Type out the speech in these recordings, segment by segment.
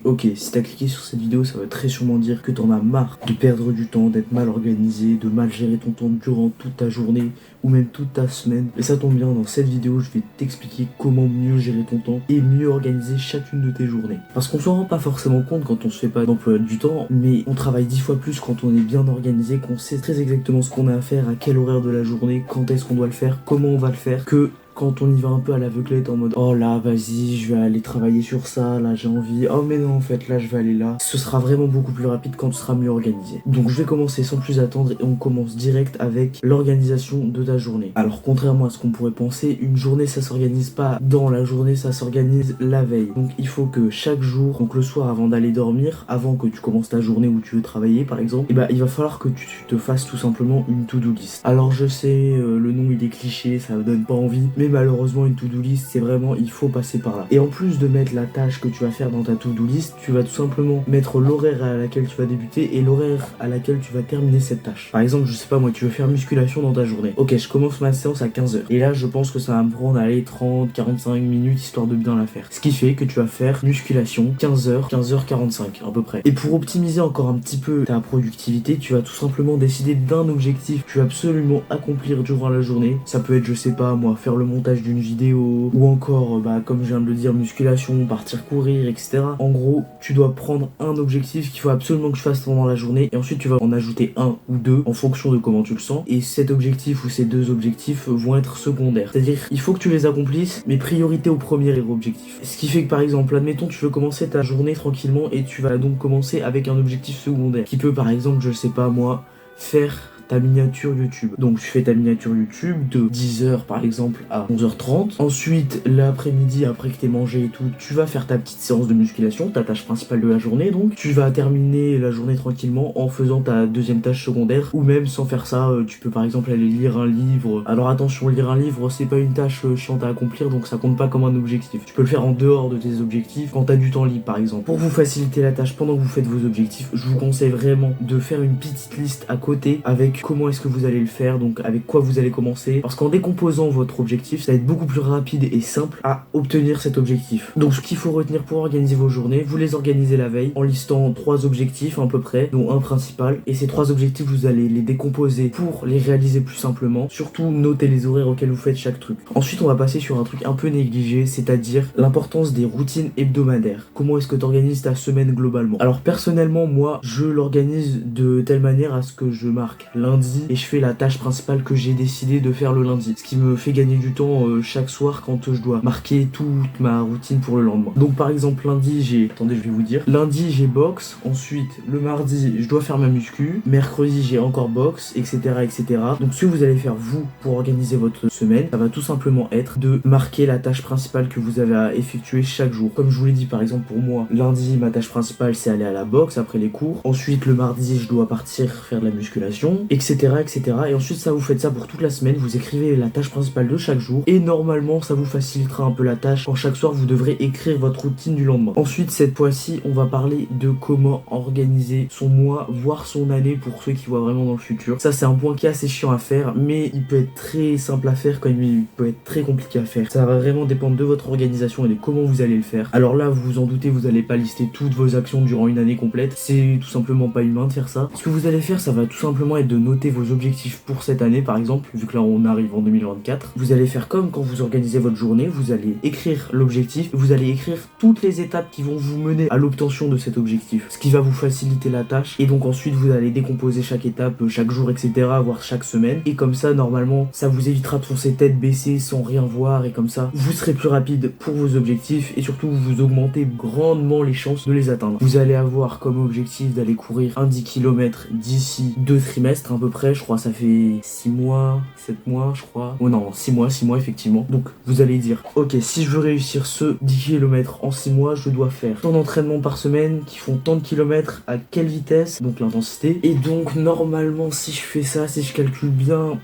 Ok, si t'as cliqué sur cette vidéo, ça veut très sûrement dire que t'en as marre de perdre du temps, d'être mal organisé, de mal gérer ton temps durant toute ta journée ou même toute ta semaine. Et ça tombe bien, dans cette vidéo, je vais t'expliquer comment mieux gérer ton temps et mieux organiser chacune de tes journées. Parce qu'on s'en rend pas forcément compte quand on se fait pas d'emploi du temps, mais on travaille 10 fois plus quand on est bien organisé, qu'on sait très exactement ce qu'on a à faire, à quel horaire de la journée, quand est-ce qu'on doit le faire, comment on va le faire, que quand on y va un peu à l'aveuglette en mode oh là vas-y je vais aller travailler sur ça, là j'ai envie, oh mais non en fait là je vais aller là, ce sera vraiment beaucoup plus rapide quand tu seras mieux organisé. Donc je vais commencer sans plus attendre et on commence direct avec l'organisation de ta journée. Alors contrairement à ce qu'on pourrait penser, une journée ça s'organise pas dans la journée, ça s'organise la veille. Donc il faut que chaque jour, donc le soir avant d'aller dormir, avant que tu commences ta journée où tu veux travailler par exemple, et bah il va falloir que tu te fasses tout simplement une to-do list. Alors je sais, le nom il est cliché, ça me donne pas envie, mais malheureusement une to-do list c'est vraiment, il faut passer par là. Et en plus de mettre la tâche que tu vas faire dans ta to-do list, tu vas tout simplement mettre l'horaire à laquelle tu vas débuter et l'horaire à laquelle tu vas terminer cette tâche. Par exemple, je sais pas moi, tu veux faire musculation dans ta journée. Ok, je commence ma séance à 15h. Et là je pense que ça va me prendre aller 30-45 minutes histoire de bien la faire. Ce qui fait que tu vas faire musculation 15h, 15h45 à peu près. Et pour optimiser encore un petit peu ta productivité, tu vas tout simplement décider d'un objectif que tu vas absolument accomplir durant la journée. Ça peut être, je sais pas moi, faire le montage d'une vidéo ou encore, comme je viens de le dire, musculation, partir courir, etc. En gros, tu dois prendre un objectif qu'il faut absolument que je fasse pendant la journée et ensuite tu vas en ajouter un ou deux en fonction de comment tu le sens. Et cet objectif ou ces deux objectifs vont être secondaires. C'est-à-dire, il faut que tu les accomplisses, mais priorité au premier objectif. Ce qui fait que par exemple, admettons, tu veux commencer ta journée tranquillement et tu vas donc commencer avec un objectif secondaire qui peut par exemple, je sais pas moi, faire ta miniature YouTube. Donc tu fais ta miniature YouTube de 10h par exemple à 11h30. Ensuite, l'après-midi, après que t'aies mangé et tout, tu vas faire ta petite séance de musculation, ta tâche principale de la journée. Donc tu vas terminer la journée tranquillement en faisant ta deuxième tâche secondaire. Ou même sans faire ça, tu peux par exemple aller lire un livre. Alors attention, lire un livre, c'est pas une tâche chiante à accomplir, donc ça compte pas comme un objectif. Tu peux le faire en dehors de tes objectifs, quand t'as du temps libre par exemple. Pour vous faciliter la tâche pendant que vous faites vos objectifs, je vous conseille vraiment de faire une petite liste à côté avec comment est-ce que vous allez le faire, donc avec quoi vous allez commencer, parce qu'en décomposant votre objectif, ça va être beaucoup plus rapide et simple à obtenir cet objectif. Donc ce qu'il faut retenir pour organiser vos journées, vous les organisez la veille en listant 3 objectifs à peu près, dont un principal, et ces 3 objectifs vous allez les décomposer pour les réaliser plus simplement. Surtout notez les horaires auxquels vous faites chaque truc. Ensuite on va passer sur un truc un peu négligé, c'est-à-dire l'importance des routines hebdomadaires. Comment est-ce que tu organises ta semaine globalement? Alors personnellement moi je l'organise de telle manière à ce que je marque lundi et je fais la tâche principale que j'ai décidé de faire le lundi, ce qui me fait gagner du temps chaque soir quand je dois marquer toute ma routine pour le lendemain. Donc par exemple lundi attendez je vais vous dire, lundi j'ai boxe, ensuite le mardi je dois faire ma muscu, mercredi j'ai encore boxe, etc. etc. Donc ce que vous allez faire vous pour organiser votre semaine, ça va tout simplement être de marquer la tâche principale que vous avez à effectuer chaque jour. Comme je vous l'ai dit, par exemple pour moi, lundi ma tâche principale c'est aller à la boxe après les cours, ensuite le mardi je dois partir faire de la musculation, etc. etc. Et ensuite ça vous faites ça pour toute la semaine, vous écrivez la tâche principale de chaque jour et normalement ça vous facilitera un peu la tâche quand chaque soir vous devrez écrire votre routine du lendemain. Ensuite cette fois-ci on va parler de comment organiser son mois voire son année pour ceux qui voient vraiment dans le futur. Ça c'est un point qui est assez chiant à faire mais il peut être très simple à faire comme il peut être très compliqué à faire. Ça va vraiment dépendre de votre organisation et de comment vous allez le faire. Alors là vous vous en doutez, vous n'allez pas lister toutes vos actions durant une année complète, c'est tout simplement pas humain de faire ça. Ce que vous allez faire ça va tout simplement être de noter vos objectifs pour cette année par exemple, vu que là on arrive en 2024. Vous allez faire comme quand vous organisez votre journée, vous allez écrire l'objectif, vous allez écrire toutes les étapes qui vont vous mener à l'obtention de cet objectif, ce qui va vous faciliter la tâche et donc ensuite vous allez décomposer chaque étape, chaque jour etc, voire chaque semaine et comme ça normalement ça vous évitera de foncer tête baissée sans rien voir et comme ça vous serez plus rapide pour vos objectifs et surtout vous augmentez grandement les chances de les atteindre. Vous allez avoir comme objectif d'aller courir un 10 km d'ici 2 trimestres à peu près, je crois ça fait 6 mois, 7 mois je crois. Oh non, 6 mois effectivement. Donc vous allez dire, ok si je veux réussir ce 10 km en 6 mois, je dois faire tant d'entraînements par semaine qui font tant de kilomètres, à quelle vitesse, donc l'intensité. Et donc normalement si je fais ça, si je calcule bien,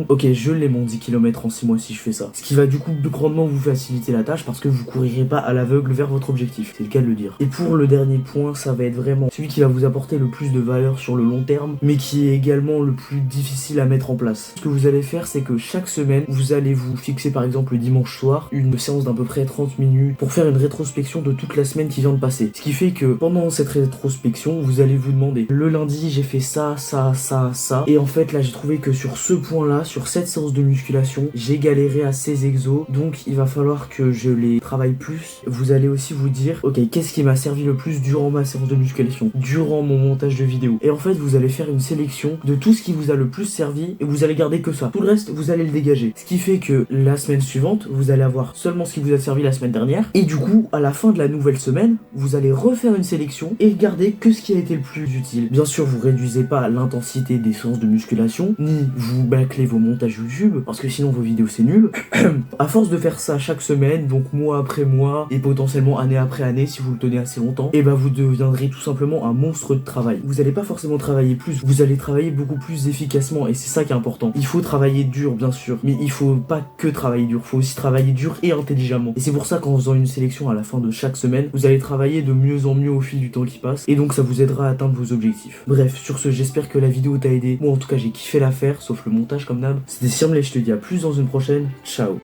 ok je l'ai mon 10 km en 6 mois si je fais ça. Ce qui va du coup grandement vous faciliter la tâche parce que vous courirez pas à l'aveugle vers votre objectif, c'est le cas de le dire. Et pour le dernier point, ça va être vraiment celui qui va vous apporter le plus de valeur sur le long terme, mais qui est également également le plus difficile à mettre en place. Ce que vous allez faire, c'est que chaque semaine, vous allez vous fixer par exemple le dimanche soir une séance d'à peu près 30 minutes pour faire une rétrospection de toute la semaine qui vient de passer. Ce qui fait que pendant cette rétrospection, vous allez vous demander, le lundi j'ai fait ça, et en fait là j'ai trouvé que sur ce point-là, sur cette séance de musculation, j'ai galéré à ces exos, donc il va falloir que je les travaille plus. Vous allez aussi vous dire, ok, qu'est-ce qui m'a servi le plus durant ma séance de musculation, durant mon montage de vidéo, et en fait vous allez faire une sélection de tout ce qui vous a le plus servi et vous allez garder que ça. Tout le reste, vous allez le dégager. Ce qui fait que la semaine suivante, vous allez avoir seulement ce qui vous a servi la semaine dernière, et du coup, à la fin de la nouvelle semaine, vous allez refaire une sélection et garder que ce qui a été le plus utile. Bien sûr, vous réduisez pas l'intensité des séances de musculation, ni vous bâclez vos montages YouTube, parce que sinon vos vidéos c'est nul. À force de faire ça chaque semaine, donc mois après mois, et potentiellement année après année, si vous le tenez assez longtemps, et bah vous deviendrez tout simplement un monstre de travail. Vous allez pas forcément travailler plus, vous allez travailler beaucoup plus efficacement, et c'est ça qui est important. Il faut travailler dur, bien sûr, mais il faut pas que travailler dur, il faut aussi travailler dur et intelligemment. Et c'est pour ça qu'en faisant une sélection à la fin de chaque semaine, vous allez travailler de mieux en mieux au fil du temps qui passe, et donc ça vous aidera à atteindre vos objectifs. Bref, sur ce, j'espère que la vidéo t'a aidé. Moi en tout cas j'ai kiffé la faire, sauf le montage comme d'hab. C'était Sirmley, je te dis à plus dans une prochaine. Ciao.